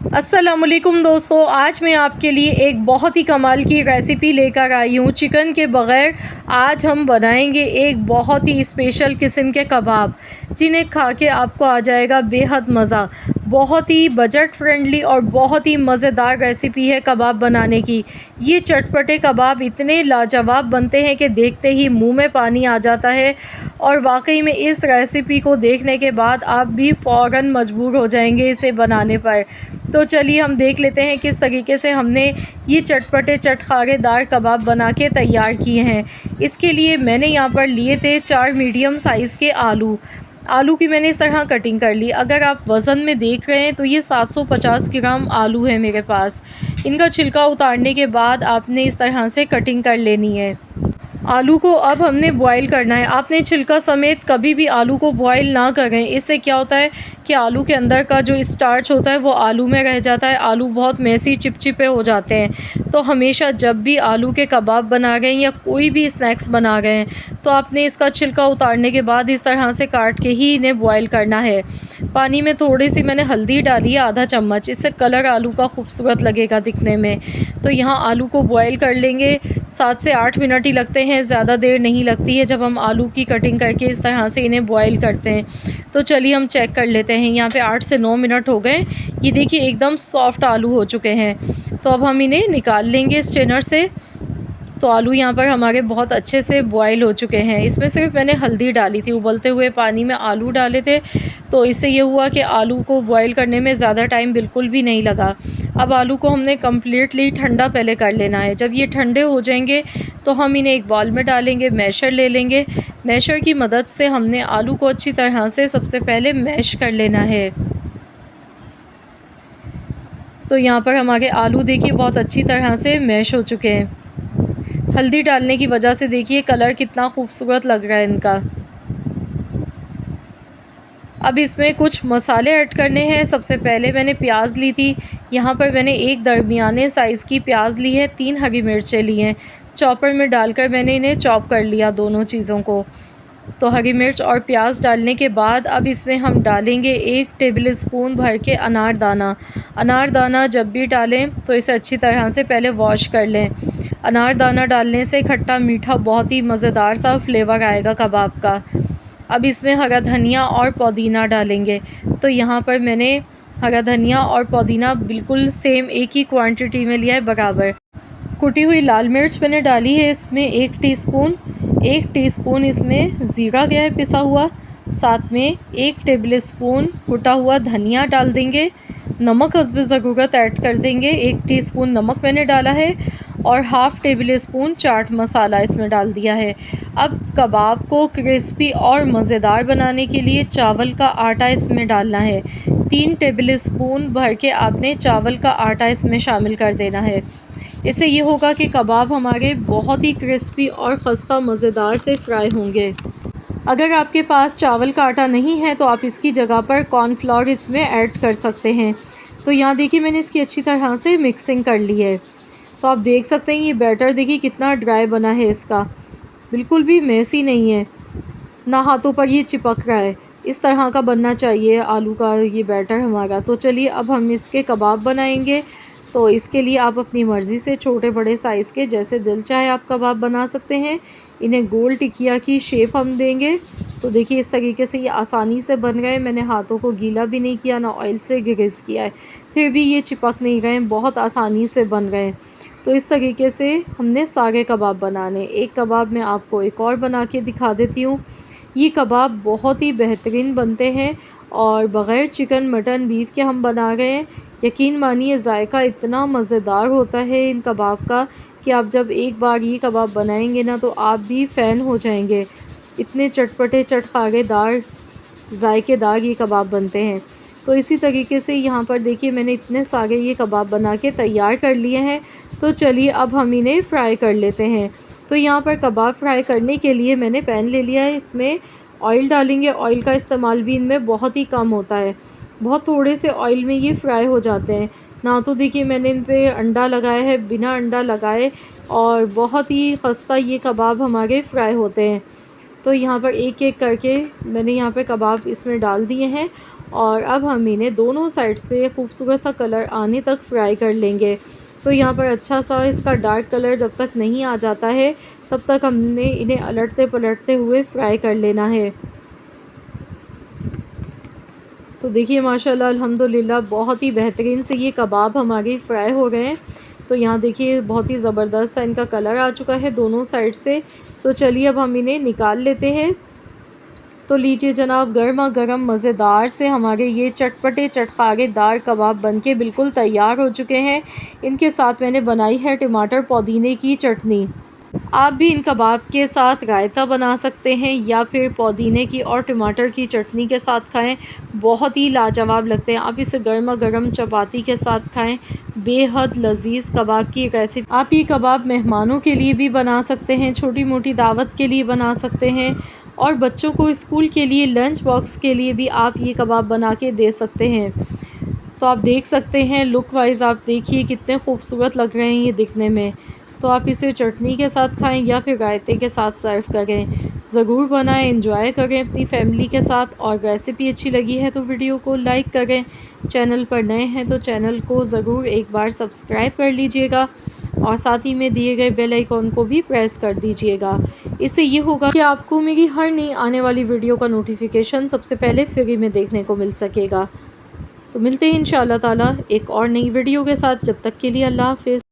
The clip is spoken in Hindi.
अस्सलामुअलैकुम दोस्तों, आज मैं आपके लिए एक बहुत ही कमाल की रेसिपी लेकर आई हूँ। चिकन के बग़ैर आज हम बनाएंगे एक बहुत ही स्पेशल किस्म के कबाब, जिन्हें खा के आपको आ जाएगा बेहद मज़ा। बहुत ही बजट फ्रेंडली और बहुत ही मज़ेदार रेसिपी है कबाब बनाने की। ये चटपटे कबाब इतने लाजवाब बनते हैं कि देखते ही मुंह में पानी आ जाता है और वाकई में इस रेसिपी को देखने के बाद आप भी फ़ौरन मजबूर हो जाएंगे इसे बनाने पर। तो चलिए हम देख लेते हैं किस तरीके से हमने ये चटपटे चटखारेदार कबाब बना के तैयार किए हैं। इसके लिए मैंने यहाँ पर लिए थे 4 मीडियम साइज़ के आलू की मैंने इस तरह कटिंग कर ली। अगर आप वज़न में देख रहे हैं तो ये 750 ग्राम आलू है मेरे पास। इनका छिलका उतारने के बाद आपने इस तरह से कटिंग कर लेनी है। आलू को अब हमने बॉईल करना है। आपने छिलका समेत कभी भी आलू को बॉईल ना करें। इससे क्या होता है कि आलू के अंदर का जो स्टार्च होता है वो आलू में रह जाता है। आलू बहुत मैसी चिपचिपे हो जाते हैं। तो हमेशा जब भी आलू के कबाब बना रहे हैं या कोई भी स्नैक्स बना रहे हैं तो आपने इसका छिलका उतारने के बाद इस तरह से काट के ही इन्हें बॉईल करना है। पानी में थोड़ी सी मैंने हल्दी डाली है, आधा चम्मच। इससे कलर आलू का खूबसूरत लगेगा दिखने में। तो यहाँ आलू को बॉईल कर लेंगे। 7 से 8 मिनट ही लगते हैं, ज़्यादा देर नहीं लगती है जब हम आलू की कटिंग करके इस तरह से इन्हें बॉईल करते हैं। तो चलिए हम चेक कर लेते हैं। यहाँ पे 8 से 9 मिनट हो गए। ये देखिए एकदम सॉफ्ट आलू हो चुके हैं। तो अब हम इन्हें निकाल लेंगे स्ट्रेनर से। तो आलू यहाँ पर हमारे बहुत अच्छे से बॉईल हो चुके हैं। इसमें सिर्फ मैंने हल्दी डाली थी, उबलते हुए पानी में आलू डाले थे। तो इससे ये हुआ कि आलू को बॉईल करने में ज़्यादा टाइम बिल्कुल भी नहीं लगा। अब आलू को हमने कम्प्लीटली ठंडा पहले कर लेना है। जब ये ठंडे हो जाएंगे तो हम इन्हें एक बाउल में डालेंगे, मैशर ले लेंगे। मैशर की मदद से हमने आलू को अच्छी तरह से सबसे पहले मैश कर लेना है। तो यहाँ पर हमारे आलू देखिए बहुत अच्छी तरह से मैश हो चुके हैं। हल्दी डालने की वजह से देखिए कलर कितना खूबसूरत लग रहा है इनका। अब इसमें कुछ मसाले ऐड करने हैं। सबसे पहले मैंने प्याज ली थी। यहाँ पर मैंने एक दरमियाने साइज़ की प्याज ली है, 3 हरी मिर्चें ली हैं। चॉपर में डालकर मैंने इन्हें चॉप कर लिया दोनों चीज़ों को। तो हरी मिर्च और प्याज डालने के बाद अब इसमें हम डालेंगे 1 टेबल स्पून भर के अनारदाना। अनारदाना जब भी डालें तो इसे अच्छी तरह से पहले वॉश कर लें। अनारदाना डालने से खट्टा मीठा बहुत ही मज़ेदार सा फ्लेवर आएगा कबाब का। अब इसमें हरा धनिया और पुदीना डालेंगे। तो यहाँ पर मैंने हरा धनिया और पुदीना बिल्कुल सेम एक ही क्वांटिटी में लिया है, बराबर। कुटी हुई लाल मिर्च मैंने डाली है इसमें 1 टीस्पून इसमें ज़ीरा गया है पिसा हुआ। साथ में 1 टेबल स्पून कुटा हुआ धनिया डाल देंगे। नमक हस्ब ज़रूरत ऐड कर देंगे। 1 टीस्पून नमक मैंने डाला है और half table spoon chaat masala इसमें डाल दिया है। अब कबाब को क्रिस्पी और मज़ेदार बनाने के लिए चावल का आटा इसमें डालना है। 3 टेबल स्पून भर के आपने चावल का आटा इसमें शामिल कर देना है। इससे ये होगा कि कबाब हमारे बहुत ही क्रिस्पी और ख़स्ता मज़ेदार से फ्राई होंगे। अगर आपके पास चावल का आटा नहीं है तो आप इसकी जगह पर कॉर्नफ्लोर इसमें ऐड कर सकते हैं। तो यहाँ देखिए मैंने इसकी अच्छी तरह से मिक्सिंग कर ली है। तो आप देख सकते हैं ये बैटर देखिए कितना ड्राई बना है इसका, बिल्कुल भी मैसी नहीं है, ना हाथों पर ये चिपक रहा है। इस तरह का बनना चाहिए आलू का ये बैटर हमारा। तो चलिए अब हम इसके कबाब बनाएंगे। तो इसके लिए आप अपनी मर्ज़ी से छोटे बड़े साइज़ के जैसे दिल चाहे आप कबाब बना सकते हैं। इन्हें गोल टिकिया की शेप हम देंगे। तो देखिए इस तरीके से ये आसानी से बन गए। मैंने हाथों को गीला भी नहीं किया, ना ऑयल से ग्रीस किया है, फिर भी ये चिपक नहीं गए, बहुत आसानी से बन गए। तो इस तरीके से हमने सारे कबाब बनाने। एक कबाब मैं आपको एक और बना के दिखा देती हूँ। ये कबाब बहुत ही बेहतरीन बनते हैं और बग़ैर चिकन मटन बीफ के हम बना रहे हैं। यकीन मानिए ज़ायका इतना मज़ेदार होता है इन कबाब का कि आप जब एक बार ये कबाब बनाएंगे ना तो आप भी फ़ैन हो जाएंगे। इतने चटपटे चटखारेदार ज़ायकेदार ये कबाब बनते हैं। तो इसी तरीके से यहाँ पर देखिए मैंने इतने सारे ये कबाब बना के तैयार कर लिए हैं। तो चलिए अब हम इन्हें फ्राई कर लेते हैं। तो यहाँ पर कबाब फ्राई करने के लिए मैंने पैन ले लिया है। इसमें ऑयल डालेंगे। ऑयल का इस्तेमाल भी इनमें बहुत ही कम होता है, बहुत थोड़े से ऑयल में ये फ्राई हो जाते हैं। ना तो देखिए मैंने इन पे अंडा लगाया है, बिना अंडा लगाए, और बहुत ही खस्ता ये कबाब हमारे फ्राई होते हैं। तो यहाँ पर एक एक करके मैंने यहाँ पे कबाब इसमें डाल दिए हैं और अब हम इन्हें दोनों साइड से खूबसूरत सा कलर आने तक फ्राई कर लेंगे। तो यहाँ पर अच्छा सा इसका डार्क कलर जब तक नहीं आ जाता है तब तक हमने इन्हें अलटते पलटते हुए फ्राई कर लेना है। तो देखिए माशाल्लाह अल्हम्दुलिल्लाह बहुत ही बेहतरीन से ये कबाब हमारे फ्राई हो गए हैं। तो यहाँ देखिए बहुत ही ज़बरदस्त सा इनका कलर आ चुका है दोनों साइड से। तो चलिए अब हम इन्हें निकाल लेते हैं। तो लीजिए जनाब, गर्मा गर्म मज़ेदार से हमारे ये चटपटे चटखारेदार कबाब बनके बिल्कुल तैयार हो चुके हैं। इनके साथ मैंने बनाई है टमाटर पुदीने की चटनी। आप भी इन कबाब के साथ रायता बना सकते हैं या फिर पुदीने की और टमाटर की चटनी के साथ खाएं, बहुत ही लाजवाब लगते हैं। आप इसे गर्मा गर्म चपाती के साथ खाएं, बेहद लजीज कबाब की एक रेसिपी। आप ये कबाब मेहमानों के लिए भी बना सकते हैं, छोटी मोटी दावत के लिए बना सकते हैं और बच्चों को स्कूल के लिए लंच बॉक्स के लिए भी आप ये कबाब बना के दे सकते हैं। तो आप देख सकते हैं लुक वाइज, आप देखिए कितने खूबसूरत लग रहे हैं ये दिखने में। तो आप इसे चटनी के साथ खाएं या फिर रायते के साथ सर्व करें। ज़रूर बनाएं, एंजॉय करें अपनी फैमिली के साथ। और रेसिपी अच्छी लगी है तो वीडियो को लाइक करें। चैनल पर नए हैं तो चैनल को ज़रूर एक बार सब्सक्राइब कर लीजिएगा और साथ ही में दिए गए बेल आइकॉन को भी प्रेस कर दीजिएगा। इससे ये होगा कि आपको मेरी हर नई आने वाली वीडियो का नोटिफिकेशन सबसे पहले फ्री में देखने को मिल सकेगा। तो मिलते हैं इंशाअल्लाह ताला एक और नई वीडियो के साथ। जब तक के लिए अल्लाह हाफ़िज़।